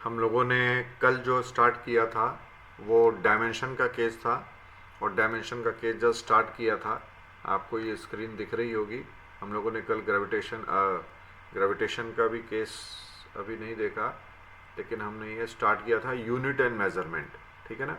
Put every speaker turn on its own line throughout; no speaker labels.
हम लोगों ने कल जो स्टार्ट किया था वो डायमेंशन का केस था, और डायमेंशन का केस जब स्टार्ट किया था आपको ये स्क्रीन दिख रही होगी। हम लोगों ने कल ग्रेविटेशन का भी केस अभी नहीं देखा, लेकिन हमने ये स्टार्ट किया था यूनिट एंड मेजरमेंट, ठीक है ना।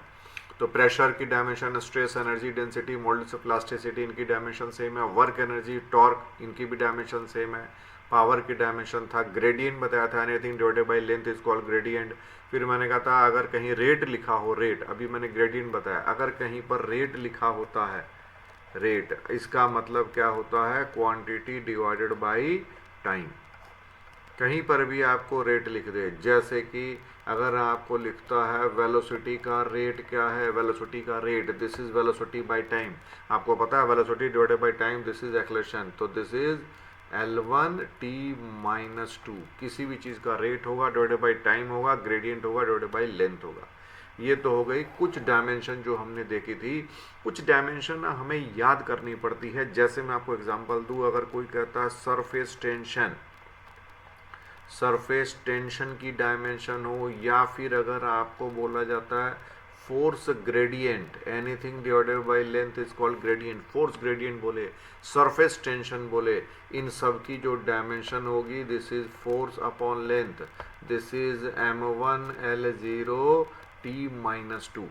तो प्रेशर की dimension, stress, energy, density, models of plasticity, इनकी डायमेंशन सेम है। वर्क, एनर्जी, टॉर्क, इनकी भी डायमेंशन सेम है। पावर की डायमेंशन था। ग्रेडियंट बताया था, anything divided by length is called gradient. फिर मैंने कहा था अगर कहीं रेट लिखा हो, रेट, अभी मैंने ग्रेडियंट बताया, अगर कहीं पर रेट लिखा होता है, रेट, इसका मतलब क्या होता है, क्वांटिटी डिवाइडेड बाय टाइम। कहीं पर भी आपको रेट लिख दे, जैसे कि अगर आपको लिखता है वेलोसिटी का रेट क्या है, वेलोसिटी का rate, this is velocity by time. आपको पता है velocity divided by time, this is acceleration, तो दिस इज L1t-2। किसी भी चीज़ का रेट होगा डिवाइडेड बाय टाइम होगा, ग्रेडियंट होगा डिवाइडेड बाय लेंथ होगा। ये तो हो गई कुछ डायमेंशन जो हमने देखी थी। कुछ डायमेंशन ना हमें याद करनी पड़ती है। जैसे मैं आपको एग्जांपल दूं, अगर कोई कहता है सरफेस टेंशन, सरफेस टेंशन की डायमेंशन हो, या फिर अगर आपको बोला जाता है force gradient, anything divided by length is called gradient, force gradient बोले, सरफेस टेंशन बोले, इन सब की जो डायमेंशन होगी, this is force upon length, this is m1L0t-2।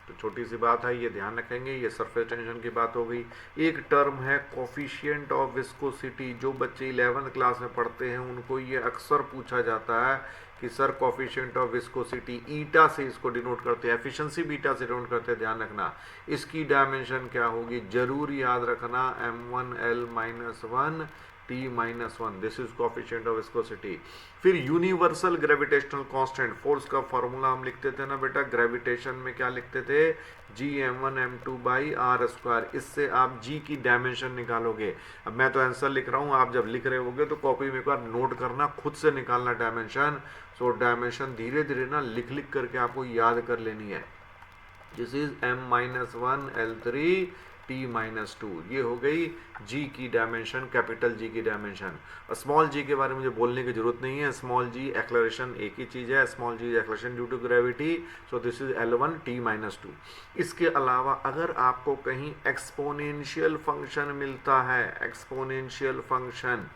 तो छोटी सी बात है, ये ध्यान रखेंगे। ये सरफेस टेंशन की बात हो गई। एक टर्म है कोफिशिएंट ऑफ विस्कोसिटी, जो बच्चे 11th क्लास में पढ़ते हैं उनको ये अक्सर पूछा जाता है कि सर कोफिशिएंट ऑफ विस्कोसिटी, ईटा से इसको डिनोट करते हैं, एफिशिएंसी बीटा से डिनोट करते हैं, ध्यान रखना। इसकी डायमेंशन क्या होगी, जरूर याद रखना, m1L-1 t-1, this is coefficient of viscosity. फिर यूनिवर्सल ग्रेविटेशनल कांस्टेंट, फोर्स का फॉर्मूला हम लिखते थे ना बेटा, ग्रेविटेशन में क्या लिखते थे, Gm1m2/r²। इससे आप g की डायमेंशन निकालोगे। अब मैं तो आंसर लिख रहा हूं, आप जब लिख रहे होगे तो कॉपी में एक बार नोट करना, खुद से निकालना डायमेंशन। सो डायमेंशन धीरे धीरे ना लिख लिख करके आपको याद कर लेनी है। This is m-1L3t-2। ये हो गई g की डायमेंशन, कैपिटल G की डायमेंशन। स्मॉल g के बारे में मुझे बोलने की जरूरत नहीं है। स्मॉल g एक्सलरेशन एक ही चीज है, small g acceleration due to gravity, so this is L1t-2। इसके अलावा अगर आपको कहीं एक्सपोनेंशियल फंक्शन मिलता है, एक्सपोनेंशियल फंक्शन,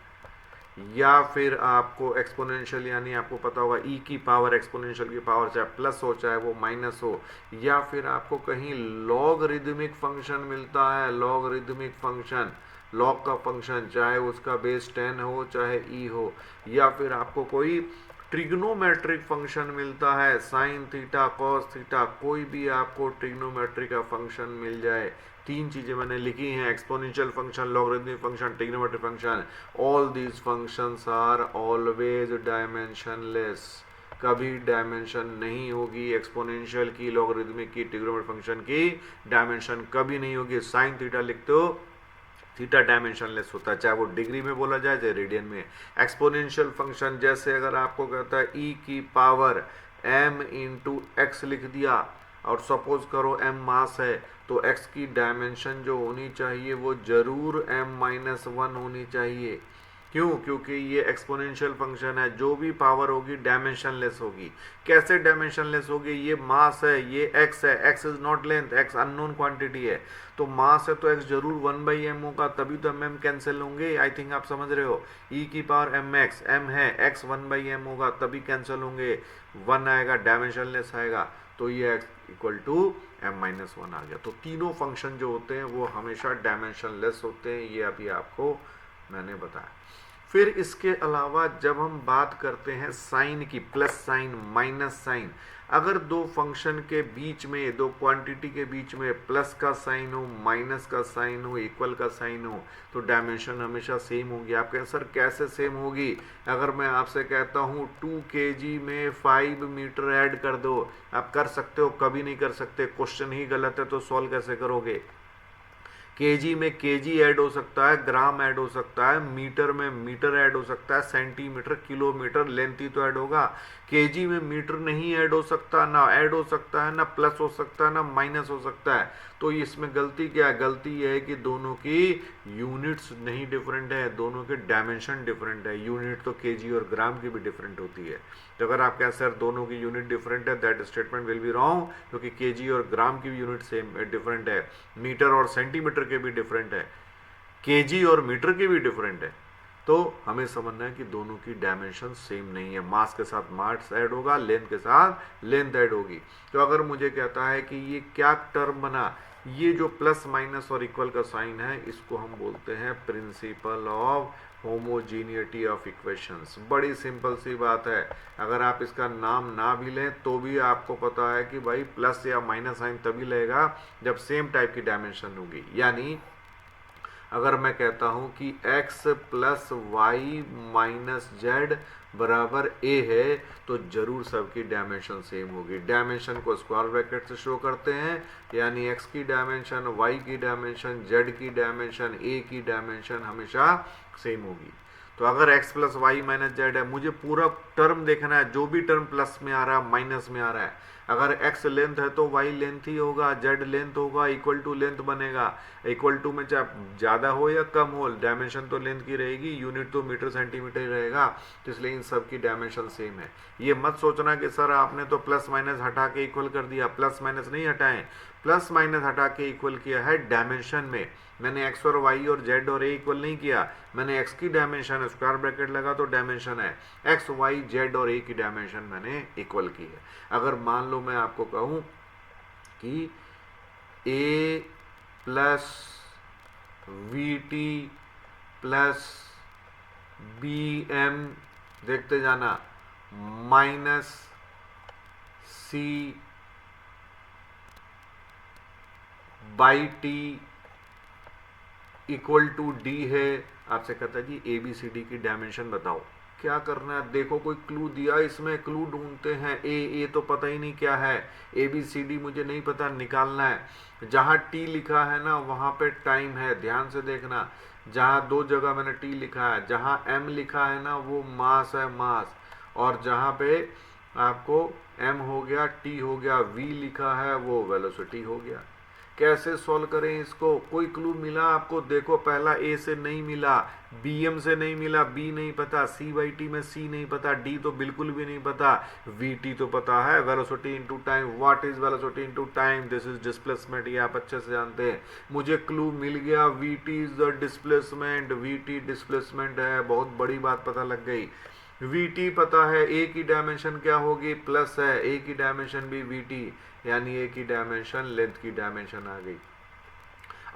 या फिर आपको एक्सपोनेंशियल, यानी आपको पता होगा ई की पावर, एक्सपोनेंशियल की पावर चाहे प्लस हो चाहे वो माइनस हो, या फिर आपको कहीं लॉगरिदमिक फंक्शन मिलता है, लॉगरिदमिक फंक्शन, लॉग का फंक्शन, चाहे उसका बेस 10 हो चाहे ई हो, या फिर आपको कोई ट्रिग्नोमेट्रिक फंक्शन मिलता है, साइन थीटा, कॉस थीटा, कोई भी आपको ट्रिग्नोमेट्रिक का फंक्शन मिल जाए, तीन चीजें मैंने लिखी हैं, exponential function, logarithmic function, trigonometric function, all these functions are always dimensionless. कभी डायमेंशन नहीं होगी एक्सपोनेंशियल की, लॉगरिथमिक की, ट्रिग्नोमेट्रिक फंक्शन की डायमेंशन कभी नहीं होगी। साइन थीटा लिखते हो, थीटा डायमेंशनलेस होता है, चाहे वो डिग्री में बोला जाए चाहे रेडियन में। एक्सपोनेंशियल फंक्शन, जैसे अगर आपको कहता है ई की पावर m इंटू एक्स लिख दिया, और सपोज करो m मास है, तो x की डायमेंशन जो होनी चाहिए वो जरूर m-1 होनी चाहिए। क्यों, क्योंकि ये एक्सपोनेंशियल फंक्शन है, जो भी पावर होगी डायमेंशनलेस होगी। कैसे डायमेंशनलेस होगी, ये मास है, ये x है, x is not length, x unknown quantity है, तो मास है तो x जरूर 1/m होगा, तभी तो mm कैंसिल होंगे। आई थिंक आप समझ रहे हो, e की पावर mx, m है, x 1/m होगा तभी कैंसिल होंगे, 1 आएगा, डायमेंशनलेस आएगा, तो ये x इक्वल टू m-1 आ गया। तो तीनों फंक्शन जो होते हैं वो हमेशा डायमेंशनलेस होते हैं, ये अभी आपको मैंने बताया। फिर इसके अलावा जब हम बात करते हैं साइन की, प्लस साइन, माइनस साइन, अगर दो फंक्शन के बीच में, दो क्वांटिटी के बीच में प्लस का साइन हो, माइनस का साइन हो, इक्वल का साइन हो, तो डायमेंशन हमेशा सेम होगी। आप कहें सर कैसे सेम होगी, अगर मैं आपसे कहता हूँ 2 kg में 5 मीटर ऐड कर दो, आप कर सकते हो, कभी नहीं कर सकते, क्वेश्चन ही गलत है तो सॉल्व कैसे करोगे। केजी में केजी ऐड हो सकता है, ग्राम ऐड हो सकता है, मीटर में मीटर ऐड हो सकता है, सेंटीमीटर, किलोमीटर, लेंथ ही तो ऐड होगा। केजी में मीटर नहीं ऐड हो सकता, ना ऐड हो सकता है, ना प्लस हो सकता है, ना माइनस हो सकता है। तो इसमें गलती क्या है, गलती यह है कि दोनों की यूनिट्स नहीं डिफरेंट है, दोनों के डायमेंशन डिफरेंट है। यूनिट तो केजी और ग्राम की भी डिफरेंट होती है। तो अगर आप कहें सर दोनों की यूनिट डिफरेंट है, that statement will be wrong, क्योंकि केजी और ग्राम की भी यूनिट सेम डिफरेंट है, मीटर और सेंटीमीटर के भी डिफरेंट है, केजी और मीटर की भी डिफरेंट है। तो हमें समझना है कि दोनों की डायमेंशन सेम नहीं है, मास के साथ मास ऐड होगा, लेंथ के साथ लेंथ ऐड होगी। तो अगर मुझे कहता है कि ये क्या टर्म बना, ये जो प्लस माइनस और इक्वल का साइन है इसको हम बोलते हैं प्रिंसिपल ऑफ होमोजीनियटी ऑफ इक्वेशंस। बड़ी सिंपल सी बात है, अगर आप इसका नाम ना भी लें तो भी आपको पता है कि भाई प्लस या माइनस साइन तभी लगेगा जब सेम टाइप की डायमेंशन होगी। यानी अगर मैं कहता हूं कि x plus y minus z बराबर a है तो जरूर सबकी डायमेंशन सेम होगी। डायमेंशन को स्क्वायर ब्रैकेट से शो करते हैं, यानी x की डायमेंशन, y की डायमेंशन, z की डायमेंशन, a की डायमेंशन हमेशा सेम होगी। तो अगर x plus y minus z है, मुझे पूरा टर्म देखना है, जो भी टर्म प्लस में आ रहा है माइनस में आ रहा है। अगर x लेंथ है तो y लेंथ ही होगा, z लेंथ होगा, इक्वल टू लेंथ बनेगा। इक्वल टू में चाहे ज़्यादा हो या कम हो, डायमेंशन तो लेंथ की रहेगी, यूनिट तो मीटर सेंटीमीटर ही रहेगा, तो इसलिए इन सब की डायमेंशन सेम है। ये मत सोचना कि सर आपने तो प्लस माइनस हटा के इक्वल कर दिया, प्लस माइनस नहीं हटाएं, प्लस माइनस हटा के इक्वल किया है डायमेंशन में। मैंने x और y और z और a इक्वल नहीं किया, मैंने x की डायमेंशन स्क्वायर ब्रैकेट लगा तो डायमेंशन है, x y z और a की डायमेंशन मैंने इक्वल की है। अगर मान लो मैं आपको कहूं कि a plus v t plus b m, देखते जाना, minus c by t equal to d है। आपसे कहता है जी ए बी सी डी की डायमेंशन बताओ। क्या करना है, देखो कोई क्लू दिया, इसमें क्लू ढूंढते हैं। ए तो पता ही नहीं क्या है, ए बी सी डी मुझे नहीं पता, निकालना है। जहां टी लिखा है ना वहां पे टाइम है, ध्यान से देखना। जहां दो जगह मैंने टी लिखा है, जहां एम लिखा है ना वो मास है, मास। और जहां पे आपको एम हो गया, टी हो गया, वी लिखा है वो वेलोसिटी हो गया। कैसे सॉल्व करें इसको, कोई क्लू मिला आपको? देखो पहला ए से नहीं मिला, बी एम से नहीं मिला, बी नहीं पता, सी बाई टी में सी नहीं पता, डी तो बिल्कुल भी नहीं पता, वी टी तो पता है, velocity into time. What is velocity into time? This is displacement, ये आप अच्छे से जानते हैं। मुझे क्लू मिल गया, we T is the displacement, we T displacement है, बहुत बड़ी बात पता लग गई। वी टी पता है, ए की डायमेंशन क्या होगी, प्लस है, ए की डायमेंशन भी वी टी, यानी ए की डायमेंशन लेंथ की डायमेंशन आ गई।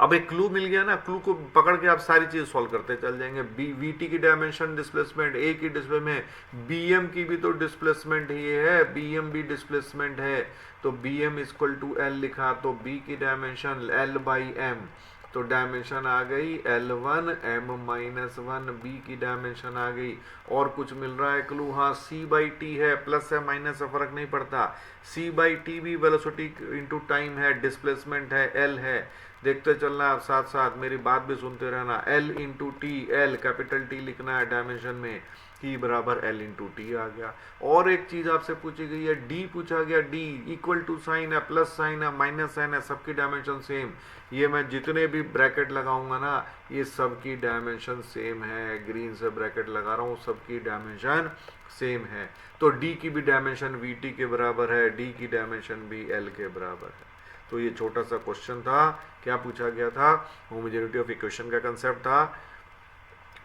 अब एक क्लू मिल गया ना, क्लू को पकड़ के आप सारी चीज सॉल्व करते चल जाएंगे। वी टी की डायमेंशन डिस्प्लेसमेंट, ए की डिस्प्लेसमेंट, बी एम की भी तो डिस्प्लेसमेंट ही है, बी एम भी डिस्प्लेसमेंट है, तो b m equal to l लिखा, तो बी की डायमेंशन एल बाई एम, तो डायमेंशन आ गई L1 M माइनस 1, बी की डायमेंशन आ गई। और कुछ मिल रहा है क्लू? हाँ, C बाई टी है, प्लस है माइनस से फर्क नहीं पड़ता, C बाई टी भी वेलोसिटी इंटू टाइम है, डिस्प्लेसमेंट है, L है। देखते चलना आप, साथ साथ मेरी बात भी सुनते रहना। L into T, L capital T लिखना है डायमेंशन में, टी बराबर L इंटू टी आ गया। और एक चीज आपसे पूछी गई है, डी पूछा गया, डी इक्वल टू साइन है, प्लस साइन है, माइनस साइन है, सबकी डायमेंशन सेम। ये मैं जितने भी ब्रैकेट लगाऊंगा ना ये सबकी डायमेंशन सेम है, ग्रीन से ब्रैकेट लगा रहा हूँ, सबकी डायमेंशन सेम है। तो डी की भी डायमेंशन वी टी के बराबर है, डी की डायमेंशन भी एल के बराबर है। तो ये छोटा सा क्वेश्चन था, क्या पूछा गया था? होमोजेनिटी ऑफ इक्वेशन का कंसेप्ट था।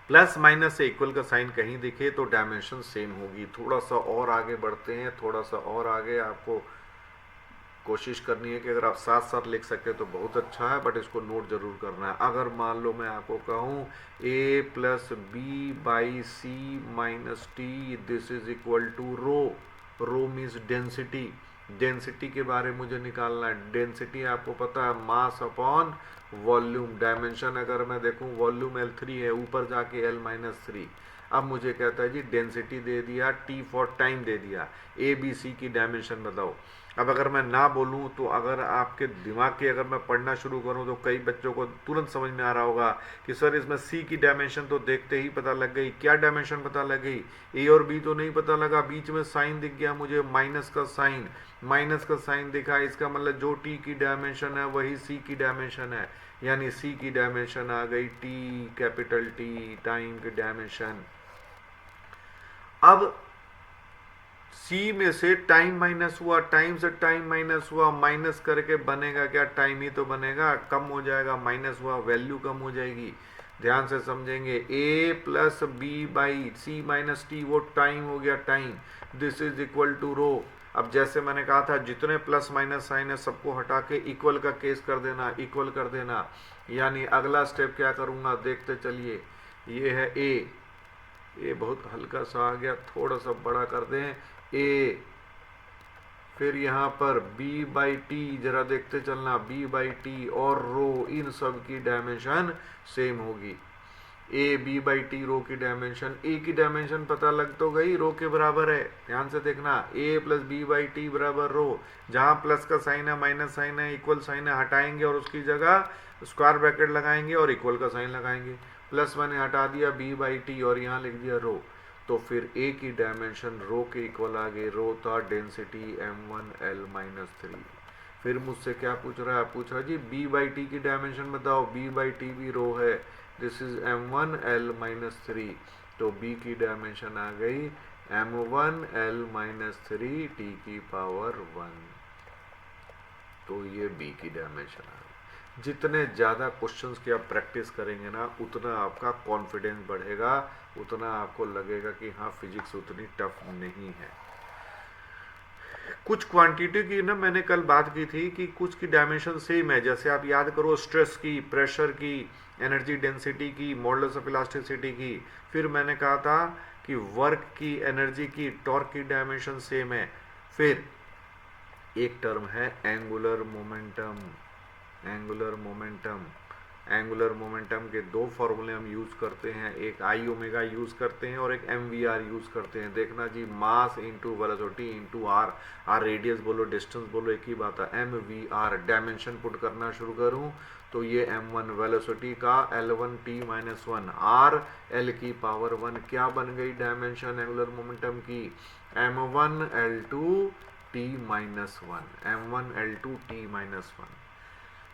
प्लस माइनस से इक्वल का साइन कहीं दिखे तो डायमेंशन सेम होगी। थोड़ा सा और आगे बढ़ते हैं, थोड़ा सा और आगे आपको कोशिश करनी है कि अगर आप साथ साथ लिख सके तो बहुत अच्छा है, बट इसको नोट जरूर करना है। अगर मान लो मैं आपको कहूँ A plus B by C minus T, this is equal to rho. Rho means density, density के बारे में मुझे निकालना है। डेंसिटी आपको पता है मास अपॉन वॉल्यूम। डायमेंशन अगर मैं देखूं वॉल्यूम L3 है, ऊपर जाके L-3। अब मुझे कहता है जी डेंसिटी दे दिया, टी फॉर टाइम दे दिया, ए बी सी की डायमेंशन बताओ। अब अगर मैं ना बोलूं तो अगर आपके दिमाग की अगर मैं पढ़ना शुरू करूं तो कई बच्चों को तुरंत समझ में आ रहा होगा कि सर इसमें सी की डायमेंशन तो देखते ही पता लग गई। क्या डायमेंशन पता लग गई? ए और बी तो नहीं पता लगा, बीच में साइन दिख गया मुझे, माइनस का साइन, माइनस का साइन दिखा, इसका मतलब जो टी की डायमेंशन है वही सी की डायमेंशन है, यानी सी की डायमेंशन आ गई टी, कैपिटल टी, टाइम की डायमेंशन। अब सी में से टाइम माइनस हुआ, टाइम से टाइम माइनस हुआ, माइनस करके बनेगा क्या, टाइम ही तो बनेगा, कम हो जाएगा, माइनस हुआ वैल्यू कम हो जाएगी। ध्यान से समझेंगे, a plus B by C minus T, वो टाइम हो गया time, this is equal to rho. अब जैसे मैंने कहा था जितने प्लस माइनस साइन है सबको हटा के इक्वल का केस कर देना, इक्वल कर देना। यानी अगला स्टेप क्या करूँगा देखते चलिए, ये है ए बहुत हल्का सा आ गया, थोड़ा सा बड़ा कर दें ए, फिर यहाँ पर b बाई टी, जरा देखते चलना, b बाई टी और रो, इन सब की डायमेंशन सेम होगी। ए बी बाई टी रो की डायमेंशन, ए की डायमेंशन पता लग तो गई, रो के बराबर है। ध्यान से देखना, ए प्लस बी बाई टी बराबर रो, जहाँ प्लस का साइन है, माइनस साइन है, इक्वल साइन है, हटाएंगे और उसकी जगह स्क्वायर ब्रैकेट लगाएंगे और इक्वल का साइन लगाएंगे। प्लस मैंने हटा दिया बी बाई टी और यहाँ लिख दिया रो, तो फिर ए की डायमेंशन रो के इक्वल आ गई, रो था डेंसिटी m1l-3। फिर मुझसे क्या पूछ रहा है, पूछ रहा जी b बाई टी की डायमेंशन बताओ, b बाई टी भी रो है, दिस इज m1l-3, तो b की डायमेंशन आ गई m1l-3 t की पावर 1, तो ये b की डायमेंशन आ गई। जितने ज़्यादा क्वेश्चंस की आप प्रैक्टिस करेंगे ना, उतना आपका कॉन्फिडेंस बढ़ेगा, उतना आपको लगेगा कि हाँ फिजिक्स उतनी टफ नहीं है। कुछ क्वांटिटी की ना मैंने कल बात की थी कि कुछ की डायमेंशन सेम है, जैसे आप याद करो स्ट्रेस की, प्रेशर की, एनर्जी डेंसिटी की, मॉडुलस ऑफ इलास्टिसिटी की। फिर मैंने कहा था कि वर्क की, एनर्जी की, टॉर्क की डायमेंशन सेम है। फिर एक टर्म है angular momentum, angular momentum, angular momentum के दो फॉर्मूले हम यूज करते हैं, एक आई ओमेगा यूज करते हैं और एक एम वी आर यूज करते हैं। देखना जी, mass into velocity into are, R radius बोलो डिस्टेंस बोलो एक ही बात है, M V R. Dimension put करना शुरू करूं तो ये m1 वेलोसिटी का l1 t minus 1 r l की पावर 1 क्या बन गई डायमेंशन एंगुलर मोमेंटम की, m1 l2 t minus 1, m1 l2 t minus 1।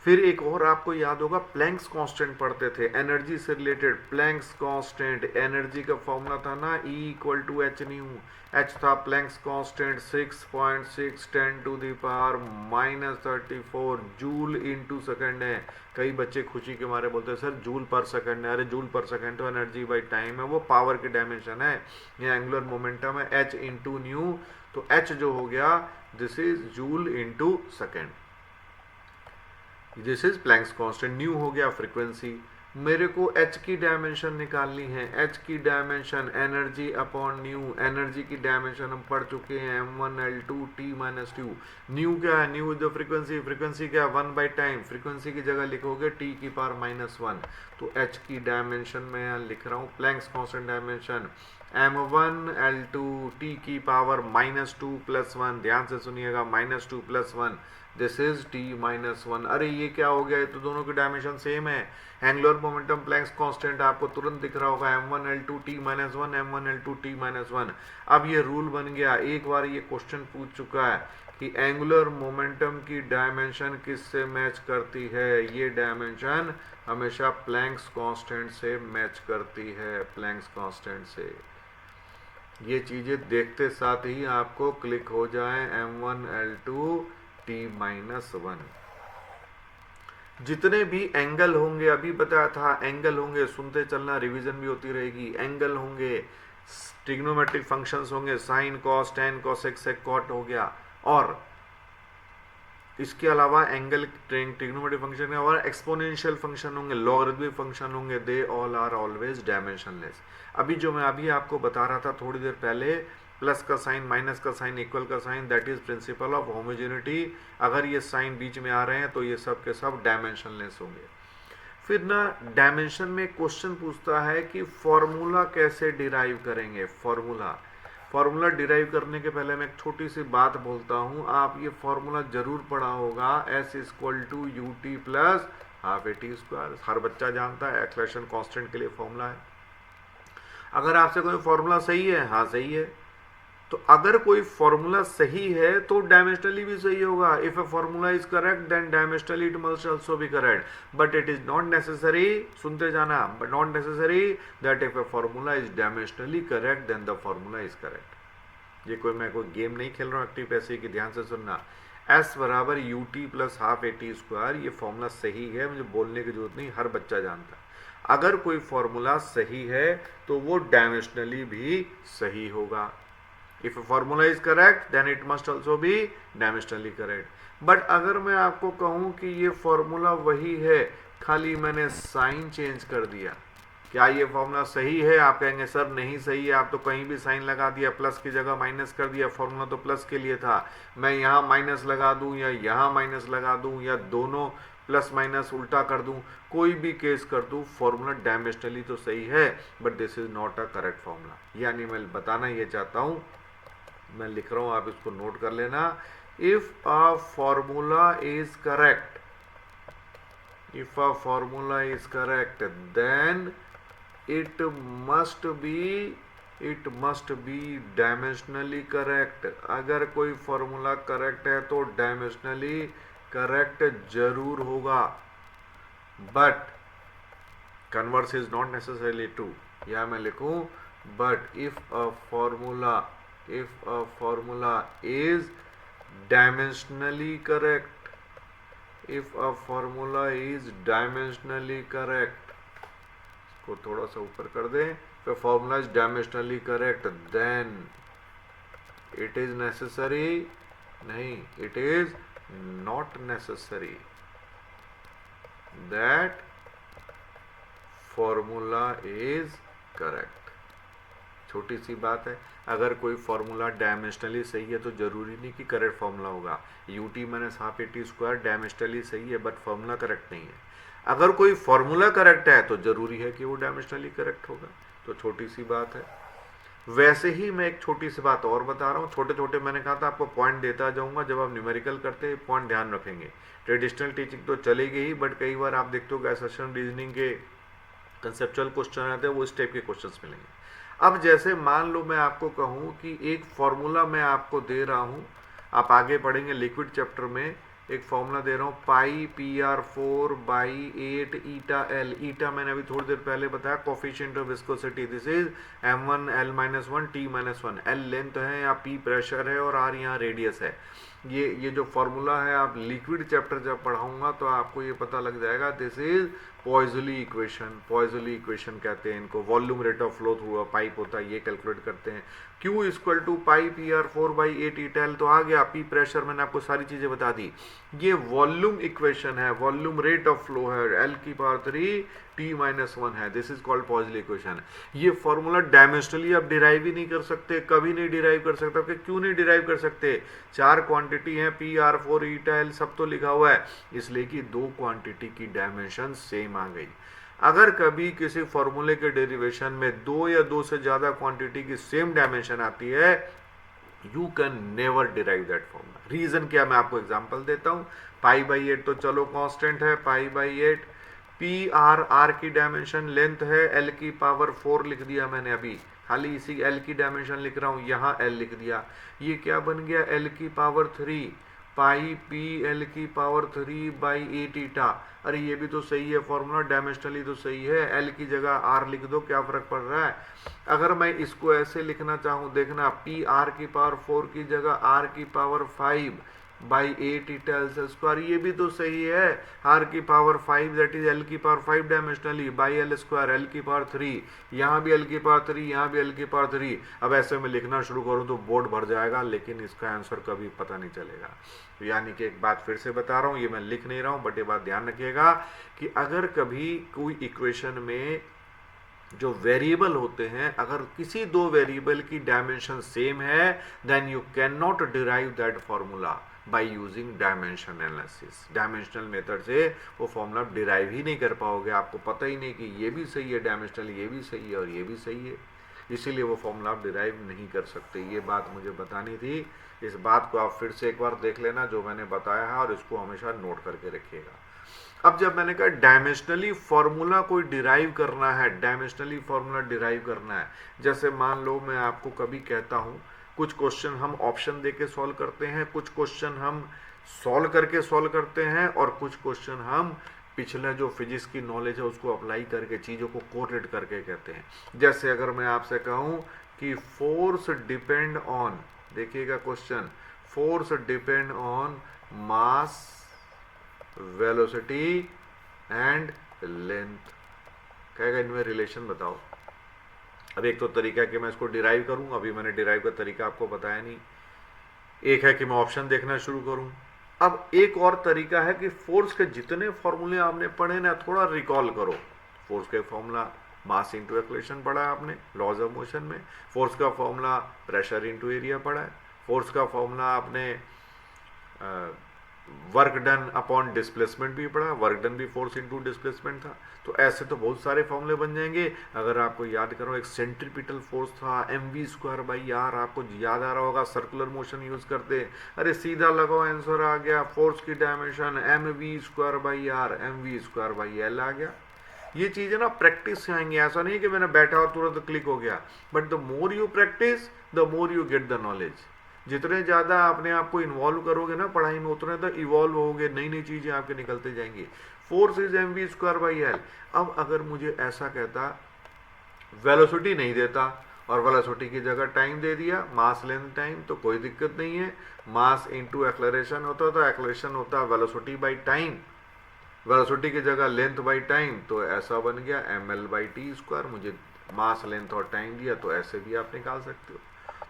फिर एक और आपको याद होगा, प्लैंक्स कांस्टेंट पढ़ते थे एनर्जी से रिलेटेड, प्लैंक्स कांस्टेंट, एनर्जी का फॉर्मूला था ना E equal to H nu, H था Planck's constant 6.6 10 to the power -34 joule into second है। कई बच्चे खुशी के मारे बोलते हैं सर जूल पर सेकंड है, अरे जूल पर सेकंड तो एनर्जी बाई टाइम है, वो पावर की डायमेंशन है, ये एंगुलर मोमेंटम है एच इंटू न्यू, तो एच जो हो गया this is joule into second, this is Planck's constant. New हो गया फ्रीक्वेंसी। मेरे को एच की डायमेंशन निकालनी है, एच की dimension energy upon new, energy की डायमेंशन हम पढ़ चुके हैं m1l2 t माइनस 2। न्यू क्या है, new is the frequency, frequency क्या है 1 बाई टाइम, फ्रीक्वेंसी की जगह लिखोगे t की पावर -1, तो एच की डायमेंशन मैं यहाँ लिख रहा हूँ Planck's constant dimension m1l2 t की पावर -2 + 1, ध्यान से सुनिएगा -2 + 1, दिस इज t माइनस 1। अरे ये क्या हो गया, ये तो दोनों की डायमेंशन सेम है। एंगुलर मोमेंटम प्लैंक्स कांस्टेंट आपको तुरंत दिख रहा होगा m1l2 t minus 1, m1l2 t minus 1। अब ये रूल बन गया, एक बार ये क्वेश्चन पूछ चुका है कि एंगुलर मोमेंटम की डायमेंशन किससे मैच करती है, ये डायमेंशन हमेशा प्लैंक्स कांस्टेंट से मैच करती है, प्लैंक्स कांस्टेंट से। ये चीजें देखते साथ ही आपको क्लिक हो जाए m1l2 t माइनस 1। जितने भी एंगल होंगे, अभी बताया था एंगल होंगे, सुनते चलना, रिवीजन भी होती रहेगी। एंगल होंगे, ट्रिग्नोमेट्रिक फंक्शंस होंगे, sine cos tan cosec sec cot हो गया, और इसके अलावा एंगल ट्रिग्नोमेट्रिक फंक्शन के अलावा एक्सपोनेंशियल फंक्शन होंगे, लॉगरिथमिक फंक्शन होंगे, they all are always dimensionless. अभी जो मैं अभी आपको बता रहा था थोड़ी देर पहले, प्लस का साइन, माइनस का साइन, इक्वल का sign, that is principle of homogeneity. अगर ये साइन बीच में आ रहे हैं तो ये सब के सब डायमेंशनलेस होंगे। फिर ना डायमेंशन में क्वेश्चन पूछता है कि फॉर्मूला कैसे डिराइव करेंगे। फॉर्मूला डिराइव करने के पहले मैं एक छोटी सी बात बोलता हूँ, आप ये फॉर्मूला जरूर पढ़ा होगा, S = ut plus half A T square, हर बच्चा जानता है, एक्सेलरेशन कांस्टेंट के लिए फॉर्मूला है। अगर आपसे कोई फॉर्मूला सही है, हाँ सही है, तो अगर कोई फॉर्मूला सही है तो डायमेंशनली भी सही होगा। If a formula is correct then dimensionally it must also be correct, but it is not necessary, सुनते जाना, but not necessary that if a formula is dimensionally correct then the formula is correct. ये मैं कोई game नहीं खेल रहा हूँ active passive की, ध्यान से सुनना। S बराबर U T plus half A T square, ये फॉर्मूला सही है, मुझे बोलने की जरूरत नहीं, हर बच्चा जानता है। अगर कोई फॉर्मूला सही है तो वो डायमेंशनली भी सही होगा। If formula is correct then it must also be dimensionally correct. But अगर मैं आपको कहूं कि ये फॉर्मूला वही है, खाली मैंने साइन चेंज कर दिया, क्या ये फॉर्मूला सही है? आप कहेंगे सर नहीं सही है, आप तो कहीं भी साइन लगा दिया, प्लस की जगह माइनस कर दिया, फॉर्मूला तो प्लस के लिए था। मैं यहाँ माइनस लगा दूं या यहाँ माइनस लगा दूं या दोनों प्लस माइनस उल्टा कर दूं, कोई भी केस कर दूं, फॉर्मूला डायमेंशनली तो सही है but this is not a correct formula. यानी मैं बताना ये चाहता हूँ, मैं लिख रहा हूँ, आप इसको नोट कर लेना। If a formula is correct, if a formula is correct then it must be dimensionally correct। अगर कोई फॉर्मूला करेक्ट है तो डायमेंशनली करेक्ट जरूर होगा, but converse is not necessarily true. या मैं लिखूं but if a formula is dimensionally correct, if a formula is dimensionally correct, इसको थोड़ा सा ऊपर कर दें, if a formula is dimensionally correct then it is necessary, नहीं, it is not necessary that formula is correct। छोटी सी बात है, अगर कोई फॉर्मूला डायमेंशनली सही है तो जरूरी नहीं कि करेक्ट फॉर्मूला होगा। U T minus half A T square dimensionally सही है बट फॉर्मूला करेक्ट नहीं है। अगर कोई फॉर्मूला करेक्ट है तो जरूरी है कि वो डायमेंशनली करेक्ट होगा। तो छोटी सी बात है। वैसे ही मैं एक छोटी सी बात और बता रहा हूँ, छोटे छोटे मैंने कहा था आपको पॉइंट देता जाऊंगा, जब आप न्यूमेरिकल करते हैं पॉइंट ध्यान रखेंगे। ट्रेडिशनल टीचिंग तो चलेगी ही, बट कई बार आप देखते हो कि असर्शन रीजनिंग के कंसेप्चुअल क्वेश्चन आते हैं, वो इस टाइप के क्वेश्चंस मिलेंगे। अब जैसे मान लो मैं आपको कहूँ कि एक फॉर्मूला मैं आपको दे रहा हूँ, आप आगे पढ़ेंगे लिक्विड चैप्टर में, एक फॉर्मूला दे रहा हूँ पाई PR4 बाई 8 ईटा एल। ईटा मैंने अभी थोड़ी देर पहले बताया coefficient of viscosity, this is M1 L-1 T-1। L length है या P प्रेशर है और R यहाँ रेडियस है। ये जो फॉर्मूला है, आप लिक्विड चैप्टर जब पढ़ाऊंगा तो आपको ये पता लग जाएगा, this is Poiseuille equation. Poiseuille equation कहते हैं इनको। Volume rate of flow through a pipe होता है, ये कैलकुलेट करते हैं। Q equal to pi PR4 by 8 eta l, तो आ गया। P प्रेशर, मैंने आपको सारी चीजें बता दी। ये वॉल्यूम इक्वेशन है, वॉल्यूम रेट ऑफ फ्लो है, L की पावर 3 T-1 है, दिस इज कॉल्ड पॉइजली इक्वेशन। ये फॉर्मूला डायमेंशनली आप डिराइव ही नहीं कर सकते, कभी नहीं डिराइव कर सकते। आपके क्यों नहीं डिराइव कर सकते? 4 क्वांटिटी है, PR4 ईटा एल, सब तो लिखा हुआ है, इसलिए कि 2 क्वांटिटी की डायमेंशन सेम आ गई। अगर कभी किसी फॉर्मूले के डेरिवेशन में 2 या 2 से ज्यादा क्वांटिटी की सेम डायमेंशन आती है, you can never derive that formula. Reason क्या, मैं आपको एग्जांपल देता हूं। पाई बाई 8 तो चलो कांस्टेंट है, पाई बाई 8। PR की डायमेंशन लेंथ है, L की पावर 4 लिख दिया मैंने अभी, खाली इसी L की डायमेंशन लिख रहा हूं, यहाँ L लिख दिया। ये क्या बन गया, L की पावर 3 पाई P L की पावर 3 बाई 8 ईटा। अरे ये भी तो सही है, फॉर्मूला डायमेंशनली तो सही है। L की जगह R लिख दो, क्या फर्क पड़ रहा है? अगर मैं इसको ऐसे लिखना चाहूँ, देखना, PR की पावर 4 की जगह R की power 5 by 8 eta L square, ये भी तो सही है। R की पावर 5 दैट इज L की power 5 dimensionally by L square, L की पावर 3, यहाँ भी L की पावर 3, यहाँ भी L की पावर 3। अब ऐसे में लिखना शुरू करूँ तो बोर्ड भर जाएगा, लेकिन इसका आंसर कभी पता नहीं चलेगा। यानी कि एक बात फिर से बता रहा हूँ, ये मैं लिख नहीं रहा हूँ, बट ये बात ध्यान रखिएगा कि अगर कभी कोई इक्वेशन में जो वेरिएबल होते हैं, अगर किसी 2 वेरिएबल की डायमेंशन सेम है, then you can not derive that formula by using dimension analysis. Dimensional method से वो फॉर्मूला डिराइव ही नहीं कर पाओगे, आपको पता ही नहीं कि ये भी सही है डायमेंशनल, ये भी सही है और ये भी सही है, इसीलिए वो फॉर्मूला आप डिराइव नहीं कर सकते। ये बात मुझे बतानी थी, इस बात को आप फिर से एक बार देख लेना जो मैंने बताया है, और इसको हमेशा नोट करके रखिएगा। अब जब मैंने कहा डायमेंशनली फॉर्मूला कोई डिराइव करना है, डायमेंशनली फॉर्मूला डिराइव करना है, जैसे मान लो मैं आपको कभी कहता हूँ, कुछ क्वेश्चन हम ऑप्शन देके सॉल्व करते हैं, कुछ क्वेश्चन हम सॉल्व करके सॉल्व करते हैं, और कुछ क्वेश्चन हम पिछले जो फिजिक्स की नॉलेज है उसको अप्लाई करके चीज़ों को कोरिलेट करके कहते हैं। जैसे अगर मैं आपसे कहूँ कि फोर्स डिपेंड ऑन देखिएगा question, force depend on mass, velocity and length. कहेगा इनमें रिलेशन बताओ। अब एक तो तरीका है कि मैं इसको डिराइव करूं, अभी मैंने डिराइव का तरीका आपको बताया नहीं। एक है कि मैं ऑप्शन देखना शुरू करूं। अब एक और तरीका है कि फोर्स के जितने फॉर्मूले आपने पढ़े ना, थोड़ा रिकॉल करो। फोर्स का फॉर्मूला मास इंटू एक्सेलरेशन पढ़ा है आपने लॉज ऑफ मोशन में। फोर्स का फॉर्मूला प्रेशर इंटू एरिया पढ़ा है। फोर्स का फॉर्मूला आपने वर्क डन अपॉन डिस्प्लेसमेंट भी पढ़ा, वर्क डन भी फोर्स इंटू डिस्प्लेसमेंट था। तो ऐसे तो बहुत सारे फॉर्मूले बन जाएंगे। अगर आपको याद करो, एक सेंट्रीपिटल फोर्स था mv²/r, आपको याद आ रहा होगा, सर्कुलर मोशन यूज करते। अरे सीधा लगाओ, आंसर आ गया, फोर्स की डायमेंशन mv²/r, mv²/l आ गया। ये चीजें ना प्रैक्टिस से आएंगी, ऐसा नहीं कि मैंने बैठा और तुरंत क्लिक हो गया। But the more you practice the more you get the knowledge. जितने ज़्यादा अपने आप को इन्वॉल्व करोगे ना पढ़ाई में, उतने तक इवॉल्व होगे, नई नई चीज़ें आपके निकलते जाएंगी। Force is mv²/l। अब अगर मुझे ऐसा कहता, वेलोसिटी नहीं देता और वेलोसिटी की जगह टाइम दे दिया, मास लेंथ टाइम, तो कोई दिक्कत नहीं है। मास इंटू एक्सेलरेशन होता था, एक्सेलरेशन होता वेलोसिटी बाई टाइम, वेलोसिटी की जगह लेंथ बाई टाइम, तो ऐसा बन गया ml/t²। मुझे मास, लेंथ और टाइम दिया, तो ऐसे भी आप निकाल सकते हो।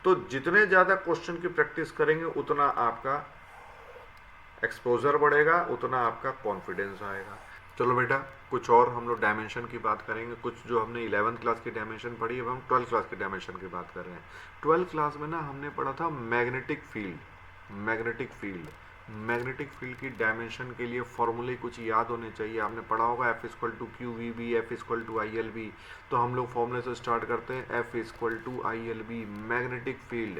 तो जितने ज़्यादा क्वेश्चन की प्रैक्टिस करेंगे, उतना आपका एक्सपोजर बढ़ेगा, उतना आपका कॉन्फिडेंस आएगा। चलो बेटा, कुछ और हम लोग डायमेंशन की बात करेंगे। कुछ जो हमने 11th क्लास की डायमेंशन पढ़ी, अब हम 12th क्लास की डायमेंशन की बात कर रहे हैं। 12th क्लास में ना हमने पढ़ा था magnetic field. Magnetic field, magnetic field की डायमेंशन के लिए फॉर्मूले कुछ याद होने चाहिए। आपने पढ़ा होगा F=QVB, F=ILB। तो हम लोग फॉर्मूले से स्टार्ट करते हैं। F=ILB, magnetic field,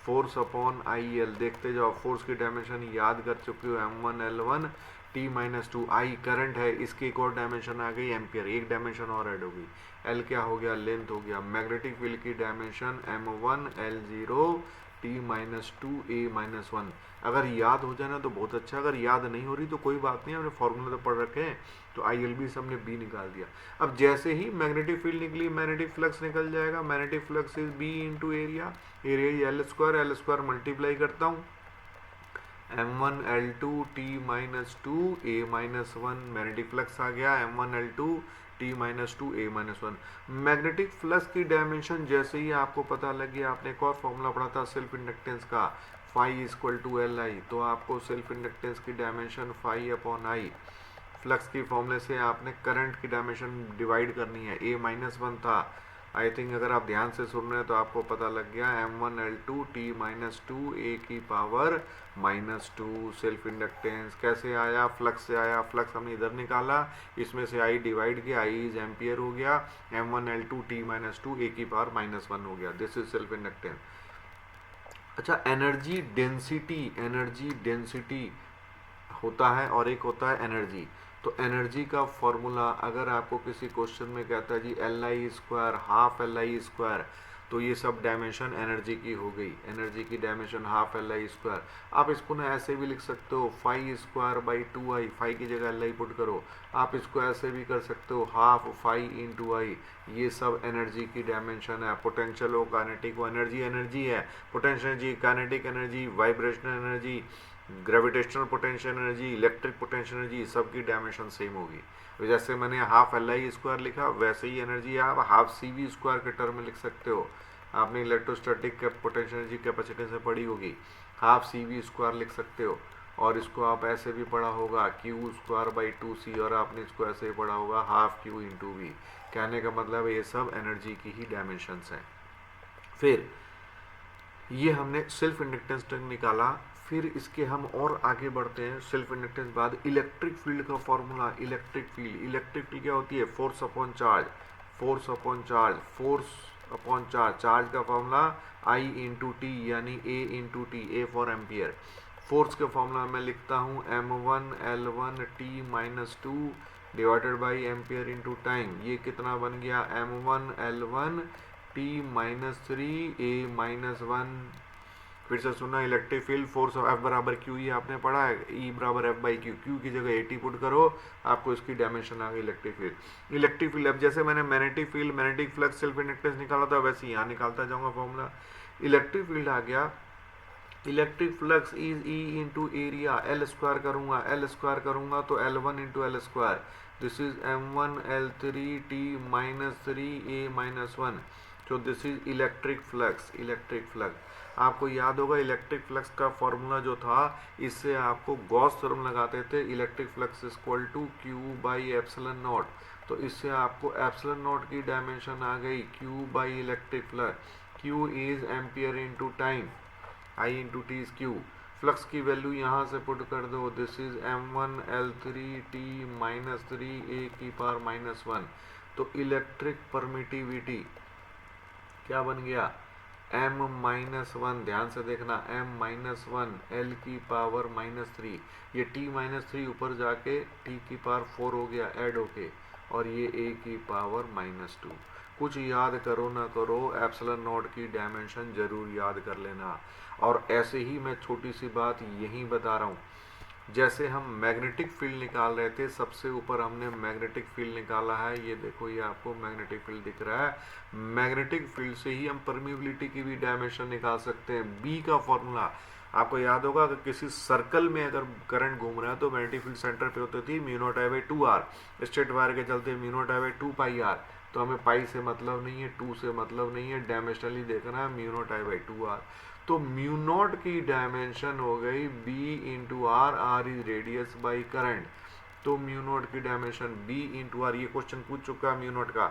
force upon IL। देखते जाओ, फोर्स की डायमेंशन याद कर चुके हो, M1L1 T-2। I करंट है, इसकी एक और डायमेंशन आ गई एम्पियर, एक डायमेंशन और ऐड हो गई। L क्या हो गया, लेंथ हो गया। मैग्नेटिक फील्ड की डायमेंशन M1L0 T-2 A-1। अगर याद हो जाए ना तो बहुत अच्छा, अगर याद नहीं हो रही तो कोई बात नहीं, हमने फॉर्मूला तो पढ़ रखे हैं। तो ILB से हमने B निकाल दिया। अब जैसे ही मैग्नेटिक फील्ड निकली, मैग्नेटिक फ्लक्स निकल जाएगा। Magnetic flux is B into area, area L² multiply करता हूँ, M1L2 T-2 A-1। Magnetic flux आ गया M1L2 T-2 A-1। Magnetic flux की डायमेंशन जैसे ही आपको पता लग गया, आपने एक और फॉर्मूला पढ़ा था सेल्फ इंडक्टेंस का, φ=Li। तो आपको सेल्फ इंडक्टेंस की डायमेंशन φ/I। फ्लक्स की फॉर्मूले से आपने करंट की डायमेंशन डिवाइड करनी है, A-1 था। आई थिंक अगर आप ध्यान से सुन रहे हैं तो आपको पता लग गया, M1L2 T-2 A⁻²। Self inductance कैसे आया, फ्लक्स से आया। फ्लक्स हमने इधर निकाला, इसमें से I डिवाइड किया, I इज एम्पियर हो गया। M1L2 T-2 A⁻1 हो गया। This is self inductance. अच्छा, एनर्जी डेंसिटी, एनर्जी डेंसिटी होता है और एक होता है एनर्जी। तो एनर्जी का फॉर्मूला अगर आपको किसी क्वेश्चन में कहता है जी Li², हाफ Li², तो ये सब डायमेंशन एनर्जी की हो गई। एनर्जी की डायमेंशन हाफ Li²। आप इसको ना ऐसे भी लिख सकते हो, φ²/2I, फाई की जगह Li पुट करो। आप इसको ऐसे भी कर सकते हो, हाफ φ×I। ये सब एनर्जी की डायमेंशन है। पोटेंशियल हो, काइनेटिक हो, एनर्जी एनर्जी है। Potential energy, kinetic energy, vibrational energy, gravitational potential energy, electric potential energy, सबकी डायमेंशन सेम होगी। जैसे मैंने हाफ Li² लिखा, वैसे ही एनर्जी आप हाफ CV² के टर्म में लिख सकते हो। आपने इलेक्ट्रोस्टैटिक पोटेंशियल एनर्जी कैपेसिटेंस में पढ़ी होगी, हाफ CV² लिख सकते हो। और इसको आप ऐसे भी पढ़ा होगा Q²/2C, और आपने इसको ऐसे ही पढ़ा होगा हाफ Q×V। कहने का मतलब ये सब एनर्जी की ही डायमेंशंस हैं। फिर ये हमने सेल्फ इंडक्टेंस टर्म निकाला। फिर इसके हम और आगे बढ़ते हैं। सेल्फ इंडक्टेंस बाद इलेक्ट्रिक फील्ड का फॉर्मूला। इलेक्ट्रिक फील्ड क्या होती है, force upon charge. Force upon charge, force upon charge, charge का फॉर्मूला I×T, यानी A×T, A for ampere. Force का फॉर्मूला मैं लिखता हूँ M1L1 T-2 divided by ampere into time. ये कितना बन गया, M1L1 T-3 A-1। फिर से सुना, electric field force of F=Q, ये आपने पढ़ा है, E=F/Q। Q की जगह AT पुट करो, आपको इसकी डायमेंशन आ गई इलेक्ट्रिक फील्ड। इलेक्ट्रिक फील्ड, अब जैसे मैंने magnetic field, magnetic flux, self inductance निकाला था, वैसे यहाँ निकालता जाऊंगा फॉर्मूला। इलेक्ट्रिक फील्ड आ गया electric flux is E into area, L square करूंगा, एल स्क्वायर करूंगा तो L one into L square, this is M one L three T minus three A minus one, तो this is electric flux. Electric flux आपको याद होगा, electric flux का formula जो था, इससे आपको गॉस थ्योरम लगाते थे, electric flux equal to Q by epsilon naught, तो इससे आपको एप्सिलॉन नॉट की डायमेंशन आ गई Q by electric flux, Q is ampere into time, I into T is Q, flux की वैल्यू यहाँ से पुट कर दो, this is M one L three T minus three A की पावर माइनस वन, तो electric permittivity क्या बन गया, एम माइनस वन, ध्यान से देखना, एम माइनस वन एल की पावर माइनस थ्री, ये टी माइनस थ्री ऊपर जाके टी की पावर फोर हो गया ऐड होके, और ये ए की पावर माइनस टू। कुछ याद करो ना करो, एप्सिलॉन नॉट की डायमेंशन जरूर याद कर लेना। और ऐसे ही मैं छोटी सी बात यहीं बता रहा हूँ, जैसे हम मैग्नेटिक फील्ड निकाल रहे थे, सबसे ऊपर हमने मैग्नेटिक फील्ड निकाला है, ये देखो ये आपको मैग्नेटिक फील्ड दिख रहा है, मैग्नेटिक फील्ड से ही हम परमिबिलिटी की भी डायमेंशन निकाल सकते हैं। बी का फॉर्मूला आपको याद होगा, अगर किसी सर्कल में अगर करंट घूम रहा है तो मैग्नेटिक फील्ड सेंटर पे होती थी mu naught I by two r, straight wire के चलते mu naught I by two pi r, तो हमें पाई से मतलब नहीं है, टू से मतलब नहीं है, डायमेंशनली देखना है mu naught I by two r, तो म्यू नॉट की डायमेंशन हो गई b into are, r is radius by current, तो म्यू नॉट की डायमेंशन बी इंटू आर, ये क्वेश्चन पूछ चुका है म्यू नॉट का।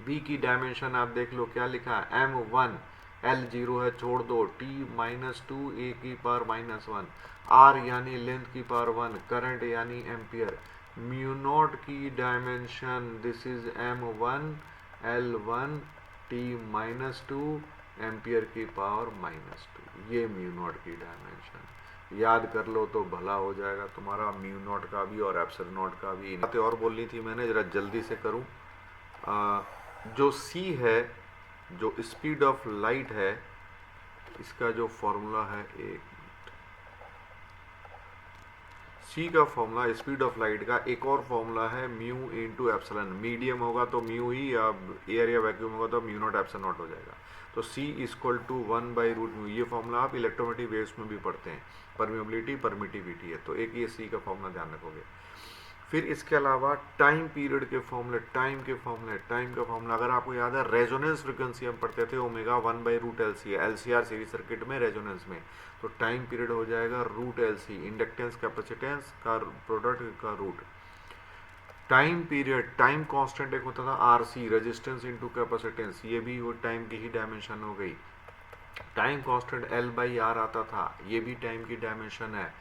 बी की डायमेंशन आप देख लो क्या लिखा है, एम वन, एल जीरो है छोड़ दो, टी माइनस टू ए की पावर माइनस वन, आर यानी लेंथ की पावर वन, करंट यानी एम्पियर, म्यू नॉट की dimension this is M one l one t minus two ampere की पावर माइनस टू, ये म्यू नॉट की dimension याद कर लो तो भला हो जाएगा तुम्हारा, म्यू नॉट का भी और एप्सिलॉन नॉट का भी। बातें और बोलनी थी मैंने, जरा जल्दी से करूं। जो c है, जो स्पीड ऑफ लाइट है, इसका जो फॉर्मूला है, एक c का फॉर्मूला स्पीड ऑफ लाइट का एक और फॉर्मूला है म्यू इंटू एप्सिलॉन, मीडियम होगा तो म्यू ही, या एयर या वैक्यूम होगा तो म्यू नॉट एप्सिलॉन नॉट हो जाएगा, तो c equal to one by root mu, ये फॉर्मूला आप इलेक्ट्रोमैग्नेटिक वेव्स में भी पढ़ते हैं, परमिबिलिटी परमिटिविटी है, तो एक ये c का फॉर्मूला ध्यान रखोगे। फिर इसके अलावा टाइम पीरियड के फॉर्मूले, टाइम का फॉर्मूला अगर आपको याद है, रेजोनेंस फ्रीक्वेंसी हम पढ़ते थे omega one by root l c, l c r series circuit में रेजोनेंस में, तो टाइम पीरियड हो जाएगा root l c, inductance capacitance का प्रोडक्ट का root, time period, time constant एक होता था r c, resistance into capacitance, ये भी वो टाइम की ही डायमेंशन हो गई, time constant l by r आता था, ये भी टाइम की डायमेंशन है।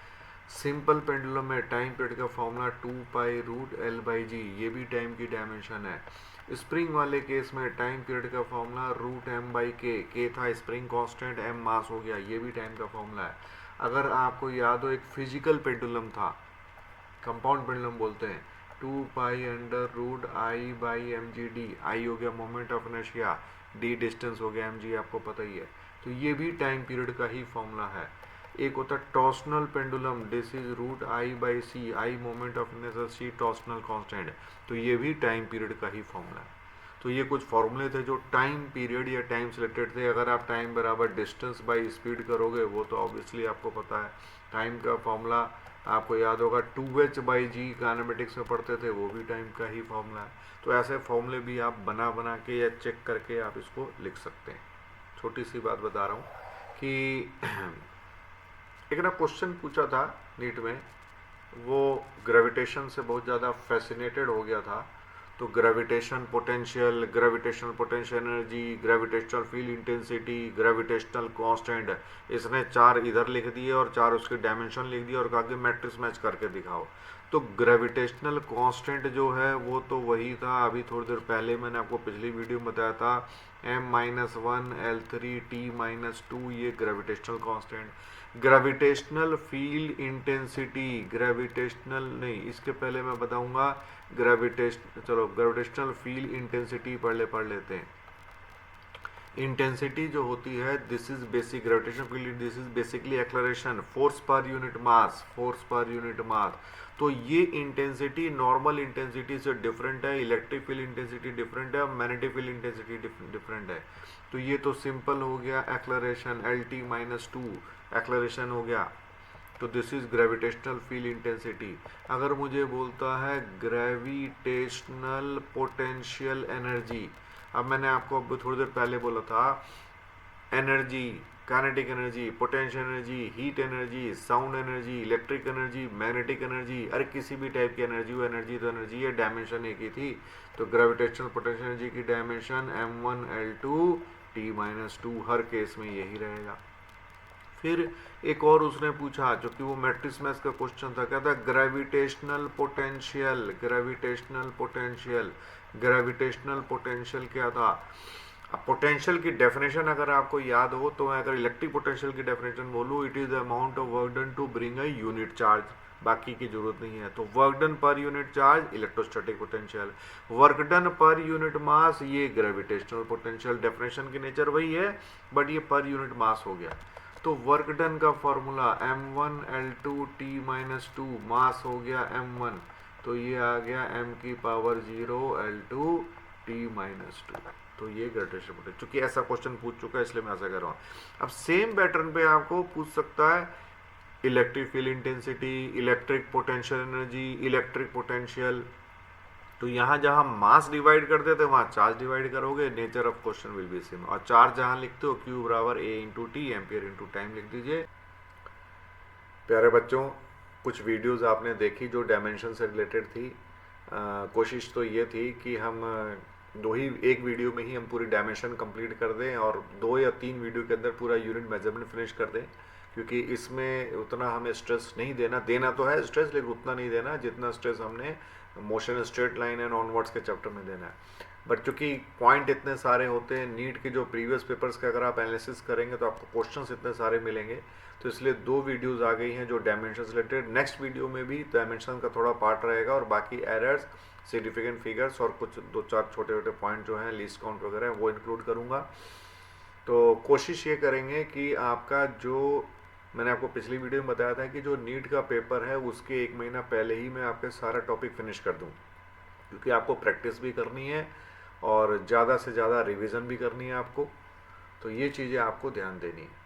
सिंपल पेंडुलम में टाइम पीरियड का formula two pi root L by G, ये भी टाइम की डायमेंशन है। स्प्रिंग वाले केस में टाइम पीरियड का फॉर्मूला रूट एम बाई के था स्प्रिंग कांस्टेंट, एम मास हो गया, ये भी टाइम का फॉर्मूला है। अगर आपको याद हो, एक फिजिकल पेंडुलम था, कंपाउंड पेंडुलम बोलते हैं, two pi under root I by M G D, I हो गया moment of inertia, D distance हो गया, एम जी आपको पता ही है, तो ये भी टाइम पीरियड का ही फॉर्मूला है। एक होता है torsional pendulum, this is root I by c, I moment of inertia, c torsional constant, तो ये भी टाइम पीरियड का ही फॉर्मूला है। तो ये कुछ फॉर्मूले थे जो टाइम पीरियड या टाइम से रिलेटेड थे। अगर आप टाइम बराबर डिस्टेंस बाई स्पीड करोगे, वो तो ऑब्वियसली आपको पता है। टाइम का फॉर्मूला आपको याद होगा, 2h बाई जी काइनेमेटिक्स में पढ़ते थे, वो भी टाइम का ही फॉर्मूला है। तो ऐसे फॉर्मूले भी आप बना बना के या चेक करके आप इसको लिख सकते हैं। छोटी सी बात बता रहा हूँ कि एक ना क्वेश्चन पूछा था नीट में, वो ग्रेविटेशन से बहुत ज़्यादा फैसिनेटेड हो गया था, तो gravitation potential, gravitational potential energy, gravitational field intensity, gravitational constant, इसने चार इधर लिख दिए और चार उसके डायमेंशन लिख दिए और कहा कि मैट्रिक्स मैच करके दिखाओ। तो ग्रेविटेशनल कांस्टेंट जो है वो तो वही था, अभी थोड़ी देर पहले मैंने आपको पिछली वीडियो में बताया था, m minus one L three T minus two, ये gravitational constant. Gravitational field intensity, gravitational नहीं, इसके पहले मैं बताऊंगा ग्रेविटेशनल फील्ड इंटेंसिटी पढ़ लेते हैं। इंटेंसिटी जो होती है, this is basic gravitational field, this is basically acceleration, force per unit mass, force per unit mass. तो ये इंटेंसिटी नॉर्मल इंटेंसिटी से डिफरेंट है, इलेक्ट्रिक फील्ड इंटेंसिटी डिफरेंट है, मैग्नेटिक फील्ड इंटेंसिटी डिफरेंट है। तो ये तो सिंपल हो गया, acceleration L T minus two, acceleration हो गया, तो this is gravitational field intensity. अगर मुझे बोलता है ग्रेविटेशनल पोटेंशियल एनर्जी, अब मैंने आपको अब थोड़ी देर पहले बोला था energy, kinetic energy, potential energy, heat energy, sound energy, electric energy, magnetic energy, अरे किसी भी टाइप की एनर्जी हो, एनर्जी तो एनर्जी है, डायमेंशन एक ही थी। तो ग्रेविटेशनल पोटेंशियल एनर्जी की डायमेंशन m1l2 t-2, हर केस में यही रहेगा। फिर एक और उसने पूछा जो कि वो मैट्रिक्स मैथ्स का क्वेश्चन था, क्या था, gravitational potential, gravitational potential, gravitational potential क्या था। अब पोटेंशियल की डेफिनेशन अगर आपको याद हो तो मैं अगर इलेक्ट्रिक पोटेंशियल की डेफिनेशन बोलूँ, it is the amount of work done to bring a unit charge, बाकी की जरूरत नहीं है। तो work done per unit charge electrostatic potential, work done per unit mass ये ग्रेविटेशनल पोटेंशियल। डेफिनेशन की नेचर वही है बट ये पर यूनिट मास हो गया। तो वर्क डन का फॉर्मूला m1l2 t-2, मास हो गया m1, तो ये आ गया m⁻0 l2 t-2। तो ये ग्रेविटेशनल पोटेंशियल, चूंकि ऐसा क्वेश्चन पूछ चुका है इसलिए मैं ऐसा कर रहा हूँ। अब सेम पैटर्न पे आपको पूछ सकता है electric field intensity, electric potential energy, electric potential. तो यहाँ जहाँ मास डिवाइड कर देते वहाँ चार्ज डिवाइड करोगे, nature of question will be same. और चार्ज जहाँ लिखते हो Q बराबर A into T, ampere into time लिख दीजिए। प्यारे बच्चों, कुछ वीडियोस आपने देखी जो डायमेंशन से रिलेटेड थी। कोशिश तो ये थी कि हम एक वीडियो में ही हम पूरी डायमेंशन कंप्लीट कर दें और 2 या 3 वीडियो के अंदर पूरा यूनिट मेजरमेंट फिनिश कर दें, क्योंकि इसमें उतना हमें स्ट्रेस नहीं देना तो है स्ट्रेस, लेकिन उतना नहीं देना जितना स्ट्रेस हमने motion straight line and onwards के चैप्टर में देना है। बट चूंकि पॉइंट इतने सारे होते हैं, नीट के जो प्रीवियस पेपर्स का अगर आप एनालिसिस करेंगे तो आपको क्वेश्चंस इतने सारे मिलेंगे, तो इसलिए 2 वीडियोस आ गई हैं जो डायमेंशन से रिलेटेड। नेक्स्ट वीडियो में भी डायमेंशन का थोड़ा पार्ट रहेगा और बाकी एरर्स, सिग्निफिकेंट फिगर्स और कुछ 2-4 छोटे छोटे पॉइंट जो हैं लीस्ट काउंट वगैरह वो इंक्लूड करूँगा। तो कोशिश ये करेंगे कि आपका जो मैंने आपको पिछली वीडियो में बताया था कि जो नीट का पेपर है उसके 1 महीना पहले ही मैं आपके सारा टॉपिक फिनिश कर दूँ, क्योंकि आपको प्रैक्टिस भी करनी है और ज़्यादा से ज़्यादा रिवीजन भी करनी है आपको। तो ये चीज़ें आपको ध्यान देनी है।